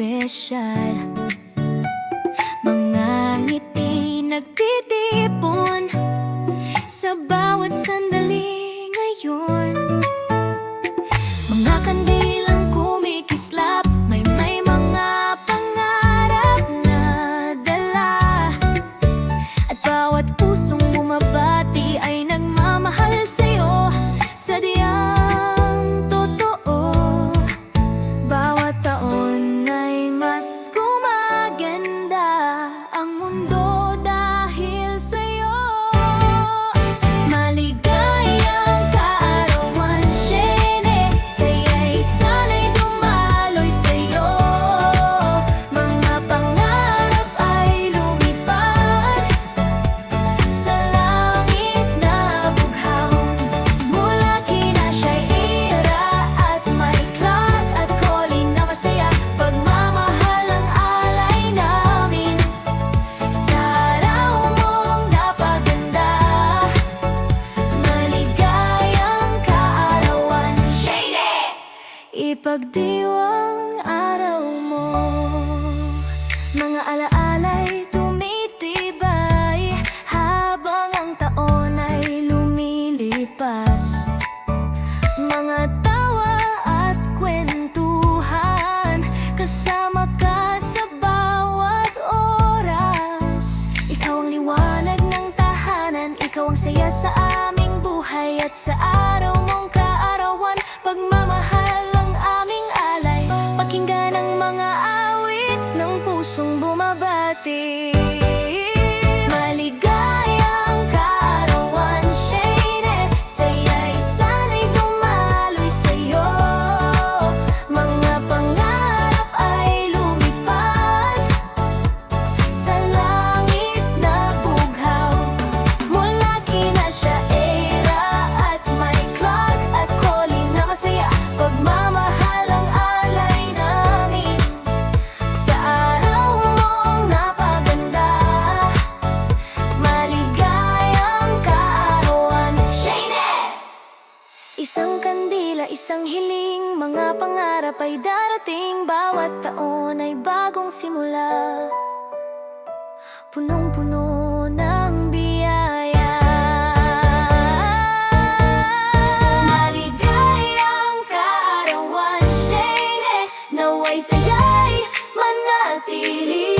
espesyal. Mga ngiti nagtitipon sa bawat sandali ngayon. Mga kandilang kumikislap, may mga pangarap na dala. At bawat pusong bumabati ay nagmamahal sa'yo, sadyang totoo. Bawat taon ay mas gumaganda ang mundo dahil sa'yo. Maligayang kaarawan, Shene, saya'y sana'y dumaloy sa'yo. Mga pangarap ay lumipad sa langit na bughaw. Mula kina Shaira at Mike Clark at Colin na masaya, pagmamahal ang alay namin sa araw mong napaganda. Maligayang kaarawan, Shady! Ipagdiwang araw mo. Mga alaala'y tumitibay habang ang taon ay lumilipas. Mga tawa at kwentuhan, kasama ka sa bawat oras. Ikaw ang liwanag ng tahanan, ikaw ang saya sa aming buhay. At sa araw mong kaarawan, pagmamahal ang aming alay. Pakinggan ang mga awit ng pusong bumabati. Maligayang kaarawan, Shane, saya'y sana'y dumaloy sa'yo. Mga pangarap ay lumipad sa langit na bughaw. Mula kina Shaira at Mike Clark at Colin na masaya, pagmamahal ang alay namin sa araw mong napaganda. Maligayang kaarawan, Shane! Isang kandila, isang hiling, mga pangarap ay darating. Bawat taon ay bagong simula, punong-puno ng biyaya. Maligayang kaarawan, Shane, naway saya'y manatili.